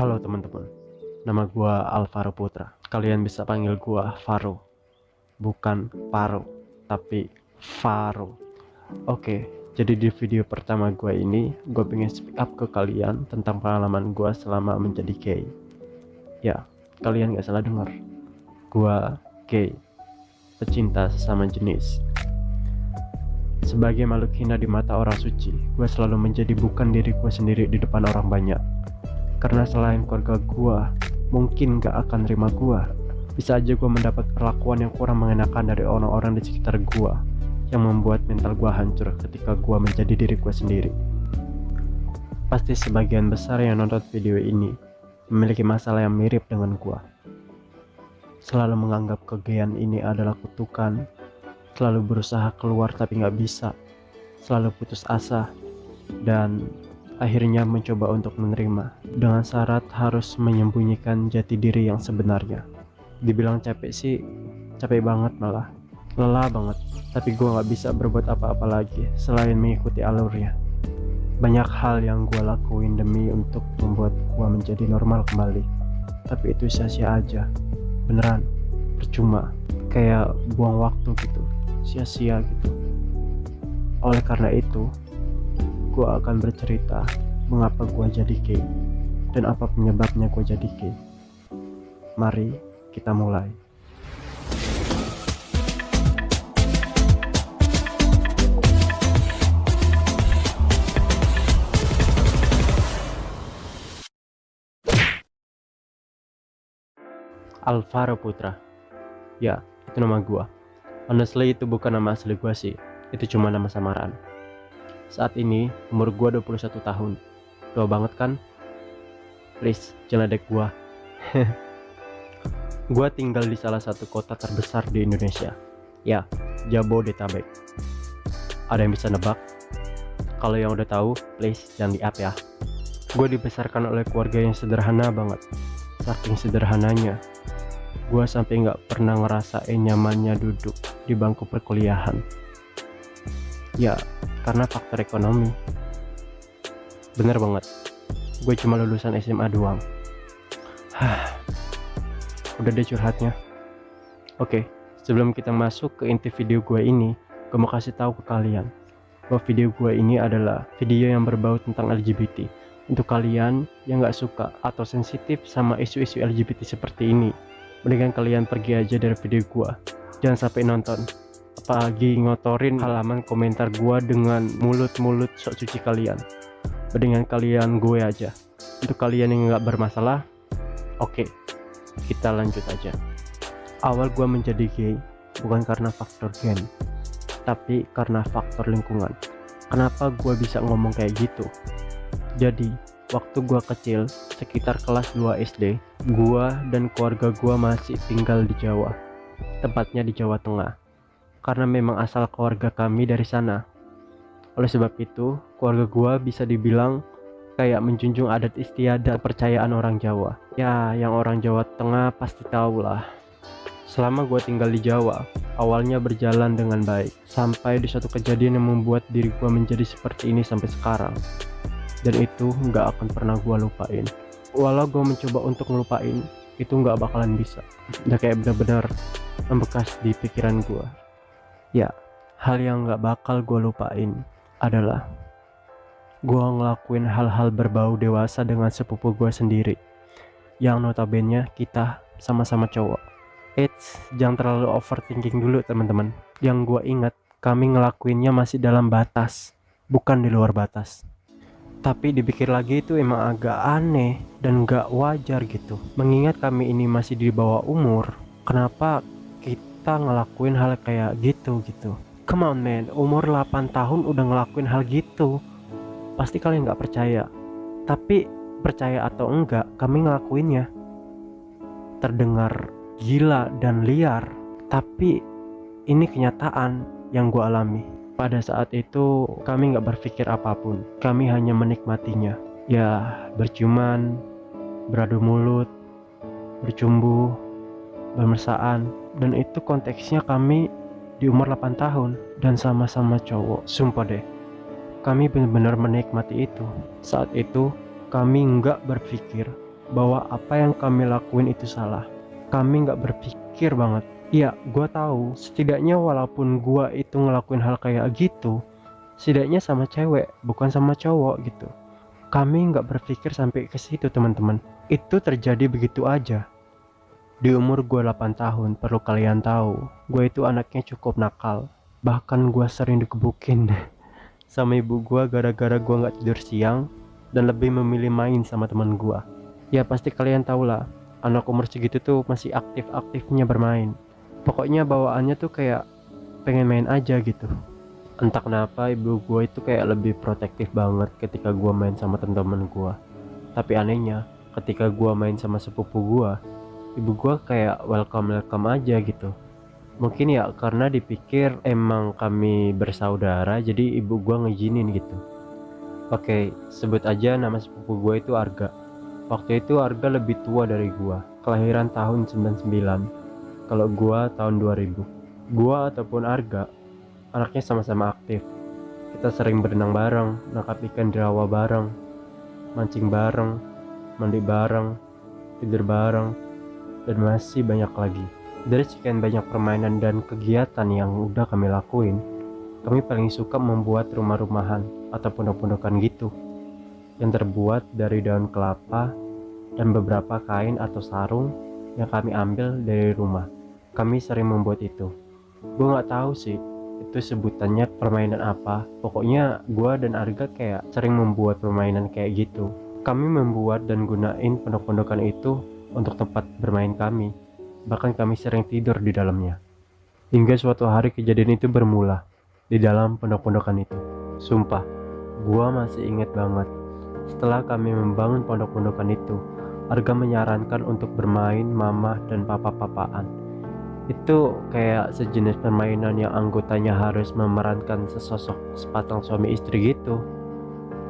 Halo teman-teman, nama gua Alvaro Putra. Kalian bisa panggil gua Faro, bukan Paro, tapi Faro. Oke, jadi di video pertama gua ini, gua pengen speak up ke kalian tentang pengalaman gua selama menjadi gay. Ya, kalian gak salah dengar. Gua gay, pecinta sesama jenis. Sebagai makhluk hina di mata orang suci, gua selalu menjadi bukan diri gua sendiri di depan orang banyak. Karena selain keluarga gua mungkin gak akan terima gua, bisa aja gua mendapat perlakuan yang kurang mengenakan dari orang-orang di sekitar gua, yang membuat mental gua hancur ketika gua menjadi diri gua sendiri. Pasti sebagian besar yang nonton video ini memiliki masalah yang mirip dengan gua. Selalu menganggap kegeyan ini adalah kutukan, selalu berusaha keluar tapi gak bisa, selalu putus asa, dan akhirnya mencoba untuk menerima dengan syarat harus menyembunyikan jati diri yang sebenarnya. Dibilang capek sih, capek banget malah, lelah banget. Tapi gue gak bisa berbuat apa-apa lagi selain mengikuti alurnya. Banyak hal yang gue lakuin demi untuk membuat gue menjadi normal kembali, tapi itu sia-sia aja. Beneran, percuma, kayak buang waktu gitu, sia-sia gitu. Oleh karena itu, gue akan bercerita mengapa gue jadi gay dan apa penyebabnya gue jadi gay. Mari kita mulai. Alvaro Putra. Ya, itu nama gue. Honestly itu bukan nama asli gue sih. Itu cuma nama samaran. Saat ini umur gua 21 tahun. Tua banget kan? Please, jangan ledek gua. Gua tinggal di salah satu kota terbesar di Indonesia. Ya, Jabodetabek. Ada yang bisa nebak? Kalau yang udah tahu, please jangan di-up ya. Gua dibesarkan oleh keluarga yang sederhana banget. Saking sederhananya, gua sampai nggak pernah ngerasain nyamannya duduk di bangku perkuliahan. Ya, karena faktor ekonomi. Bener banget, gue cuma lulusan SMA doang. Udah deh curhatnya. Oke, sebelum kita masuk ke inti video gue ini, gue mau kasih tahu ke kalian bahwa video gue ini adalah video yang berbau tentang LGBT. Untuk kalian yang gak suka atau sensitif sama isu-isu LGBT seperti ini, mendingan kalian pergi aja dari video gue. Jangan sampai nonton, apalagi ngotorin halaman komentar gua dengan mulut-mulut sok suci kalian. Mendingan kalian gue aja. Untuk kalian yang nggak bermasalah, oke, kita lanjut aja. Awal gua menjadi gay bukan karena faktor gen, tapi karena faktor lingkungan. Kenapa gua bisa ngomong kayak gitu? Jadi waktu gua kecil, sekitar kelas 2 SD, gua dan keluarga gua masih tinggal di Jawa, tepatnya di Jawa Tengah. Karena memang asal keluarga kami dari sana. Oleh sebab itu, keluarga gua bisa dibilang kayak menjunjung adat istiadat kepercayaan orang Jawa. Ya, yang orang Jawa Tengah pasti tahu lah. Selama gua tinggal di Jawa, awalnya berjalan dengan baik, sampai di suatu kejadian yang membuat diri gua menjadi seperti ini sampai sekarang. Dan itu nggak akan pernah gua lupain. Walau gua mencoba untuk ngelupain, itu nggak bakalan bisa. Udah kayak benar-benar membekas di pikiran gua. Ya, hal yang gak bakal gue lupain adalah gue ngelakuin hal-hal berbau dewasa dengan sepupu gue sendiri, yang notabene kita sama-sama cowok. Jangan terlalu overthinking dulu teman-teman. Yang gue ingat, kami ngelakuinnya masih dalam batas, bukan di luar batas. Tapi dipikir lagi itu emang agak aneh dan gak wajar gitu. Mengingat kami ini masih di bawah umur, kenapa kita ngelakuin hal kayak gitu. Come on man, umur 8 tahun udah ngelakuin hal gitu. Pasti kalian gak percaya. Tapi percaya atau enggak, kami ngelakuinnya. Terdengar gila dan liar, tapi ini kenyataan yang gue alami. Pada saat itu kami gak berpikir apapun. Kami hanya menikmatinya. Ya, berciuman, beradu mulut, bercumbu, bermesraan. Dan itu konteksnya kami di umur 8 tahun dan sama-sama cowok. Sumpah deh, kami benar-benar menikmati itu. Saat itu kami nggak berpikir bahwa apa yang kami lakuin itu salah. Kami nggak berpikir banget. Iya, gue tahu setidaknya walaupun gue itu ngelakuin hal kayak gitu, setidaknya sama cewek, bukan sama cowok gitu. Kami nggak berpikir sampai ke situ teman-teman. Itu terjadi begitu aja. Di umur gue 8 tahun, perlu kalian tahu, gue itu anaknya cukup nakal. Bahkan gue sering dikebukin sama ibu gue gara-gara gue nggak tidur siang dan lebih memilih main sama teman gue. Ya pasti kalian tahu lah, anak umur segitu tuh masih aktif-aktifnya bermain. Pokoknya bawaannya tuh kayak pengen main aja gitu. Entah kenapa ibu gue itu kayak lebih protektif banget ketika gue main sama teman-teman gue. Tapi anehnya, ketika gue main sama sepupu gue, ibu gue kayak welcome aja gitu. Mungkin ya karena dipikir emang kami bersaudara, jadi ibu gue ngizinin gitu. Oke, sebut aja nama sepupu gue itu Arga. Waktu itu Arga lebih tua dari gue, kelahiran tahun 99. Kalau gue tahun 2000. Gue ataupun Arga, anaknya sama-sama aktif. Kita sering berenang bareng, nangkap ikan di rawa bareng, mancing bareng, mandi bareng, tidur bareng, dan masih banyak lagi. Dari sekian banyak permainan dan kegiatan yang udah kami lakuin, kami paling suka membuat rumah-rumahan atau pondok-pondokan gitu, yang terbuat dari daun kelapa dan beberapa kain atau sarung yang kami ambil dari rumah. Kami sering membuat itu. Gue nggak tahu sih itu sebutannya permainan apa. Pokoknya gue dan Arga kayak sering membuat permainan kayak gitu. Kami membuat dan gunain pondok-pondokan itu untuk tempat bermain kami. Bahkan kami sering tidur di dalamnya. Hingga suatu hari kejadian itu bermula di dalam pondok-pondokan itu. Sumpah, gua masih inget banget. Setelah kami membangun pondok-pondokan itu, Arga menyarankan untuk bermain mama dan papa-papaan. Itu kayak sejenis permainan yang anggotanya harus memerankan sesosok sepasang suami istri gitu.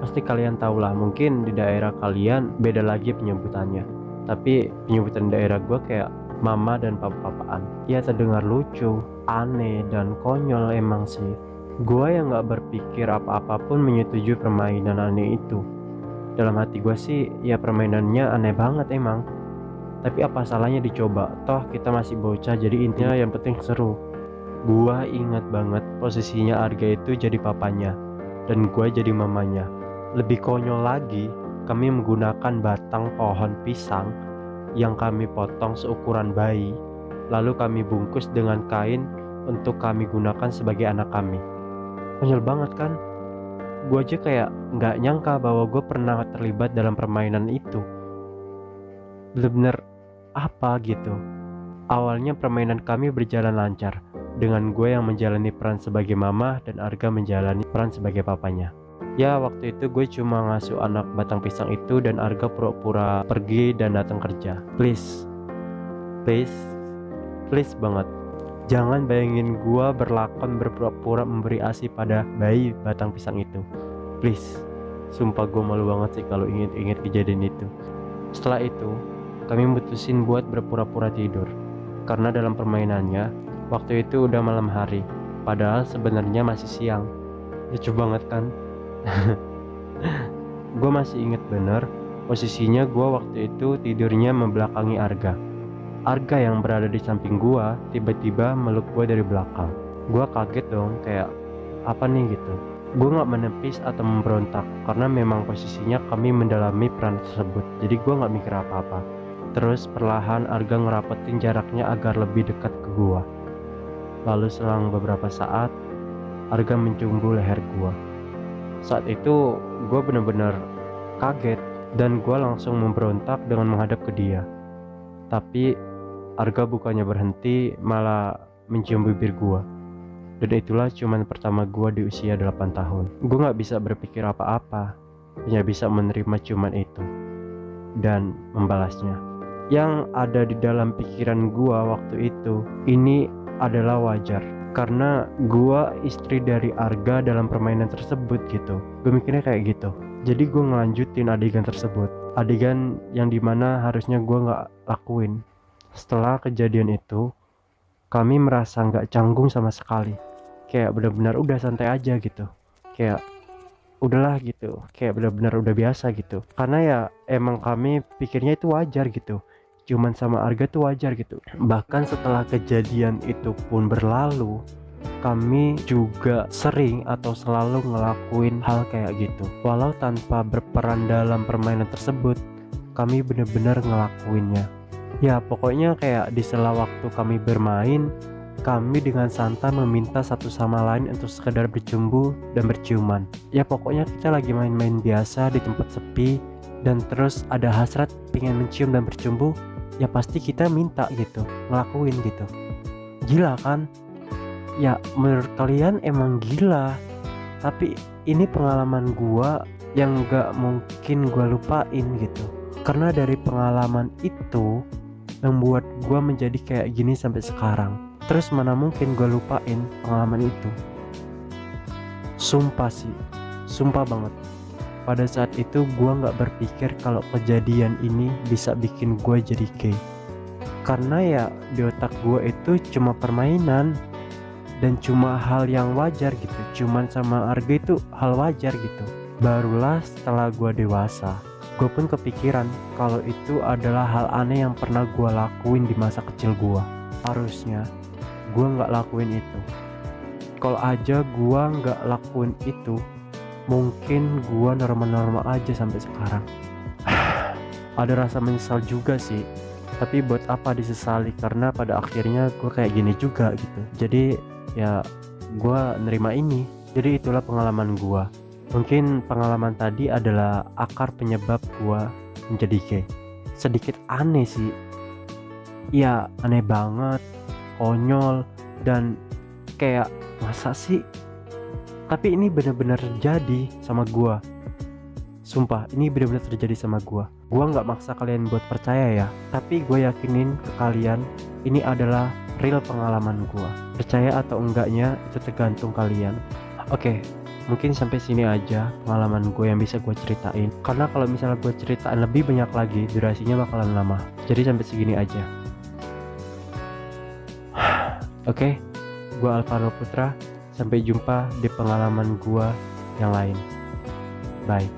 Pasti kalian tahu lah, mungkin di daerah kalian beda lagi penyebutannya. Tapi penyebutan daerah gua kayak mama dan papa-papaan. Ya terdengar lucu, aneh, dan konyol emang sih. Gua yang gak berpikir apa-apa pun menyetujui permainan aneh itu. Dalam hati gua sih, ya permainannya aneh banget emang. Tapi apa salahnya dicoba? Toh kita masih bocah, jadi intinya yang penting seru. Gua ingat banget posisinya Arga itu jadi papanya, dan gua jadi mamanya. Lebih konyol lagi, kami menggunakan batang pohon pisang yang kami potong seukuran bayi, lalu kami bungkus dengan kain untuk kami gunakan sebagai anak kami. Konyol banget kan? Gue aja kayak nggak nyangka bahwa gue pernah terlibat dalam permainan itu. Bener-bener apa gitu. Awalnya permainan kami berjalan lancar, dengan gue yang menjalani peran sebagai mama dan Arga menjalani peran sebagai papanya. Ya waktu itu gue cuma ngasuh anak batang pisang itu dan Arga pura-pura pergi dan datang kerja. Please banget, jangan bayangin gue berlakon berpura-pura memberi ASI pada bayi batang pisang itu. Please, sumpah gue malu banget sih kalau inget-inget kejadian itu. Setelah itu, kami mutusin buat berpura-pura tidur. Karena dalam permainannya, waktu itu udah malam hari, padahal sebenarnya masih siang. Lucu banget kan? Gue masih inget bener posisinya gue waktu itu tidurnya membelakangi Arga. Arga yang berada di samping gue tiba-tiba meluk gue dari belakang. Gue kaget dong, kayak apa nih gitu. Gue gak menepis atau memberontak karena memang posisinya kami mendalami peran tersebut, jadi gue gak mikir apa-apa. Terus perlahan Arga ngerapetin jaraknya agar lebih dekat ke gue. Lalu selang beberapa saat Arga mencumbu leher gue. Saat itu gue bener-bener kaget dan gue langsung memberontak dengan menghadap ke dia. Tapi Arga bukannya berhenti, malah mencium bibir gue. Dan itulah cuman pertama gue di usia 8 tahun. Gue gak bisa berpikir apa-apa, hanya bisa menerima ciuman itu dan membalasnya. Yang ada di dalam pikiran gue waktu itu, ini adalah wajar karena gua istri dari Arga dalam permainan tersebut gitu. Gue mikirnya kayak gitu. Jadi gue ngelanjutin adegan tersebut, adegan yang dimana harusnya gue gak lakuin. Setelah kejadian itu, kami merasa gak canggung sama sekali. Kayak benar-benar udah santai aja gitu. Kayak udahlah gitu, kayak benar-benar udah biasa gitu. Karena ya emang kami pikirnya itu wajar gitu, cuman sama Arga tuh wajar gitu. Bahkan setelah kejadian itu pun berlalu, kami juga sering atau selalu ngelakuin hal kayak gitu. Walau tanpa berperan dalam permainan tersebut, kami benar-benar ngelakuinnya. Ya pokoknya kayak di sela waktu kami bermain, kami dengan santai meminta satu sama lain untuk sekedar bercumbu dan berciuman. Ya pokoknya kita lagi main-main biasa di tempat sepi, dan terus ada hasrat pengen mencium dan bercumbu, ya pasti kita minta gitu, ngelakuin gitu. Gila kan? Ya menurut kalian emang gila, tapi ini pengalaman gua yang gak mungkin gua lupain gitu. Karena dari pengalaman itu membuat gue menjadi kayak gini sampai sekarang. Terus mana mungkin gue lupain pengalaman itu. Sumpah sih, sumpah banget. Pada saat itu gue gak berpikir kalau kejadian ini bisa bikin gue jadi gay. Karena ya di otak gue itu cuma permainan dan cuma hal yang wajar gitu. Cuman sama Arga itu hal wajar gitu. Barulah setelah gue dewasa, gue pun kepikiran kalau itu adalah hal aneh yang pernah gue lakuin di masa kecil gue. Harusnya gue gak lakuin itu. Kalau aja gue gak lakuin itu, mungkin gue normal-normal aja sampai sekarang. Ada rasa menyesal juga sih, tapi buat apa disesali, karena pada akhirnya gue kayak gini juga gitu. Jadi ya gue nerima ini. Jadi itulah pengalaman gue. Mungkin pengalaman tadi adalah akar penyebab gua menjadi gay. Sedikit aneh sih. Ya aneh banget, konyol, dan kayak masa sih? Tapi ini benar-benar terjadi sama gua. Sumpah, ini benar-benar terjadi sama gua. Gua nggak maksa kalian buat percaya ya, tapi gue yakinin ke kalian ini adalah real pengalaman gua. Percaya atau enggaknya itu tergantung kalian. Oke. Mungkin sampai sini aja pengalaman gue yang bisa gue ceritain. Karena kalau misalnya gue ceritain lebih banyak lagi, durasinya bakalan lama. Jadi sampai segini aja. Oke, gue Alvaro Putra. Sampai jumpa di pengalaman gue yang lain. Bye.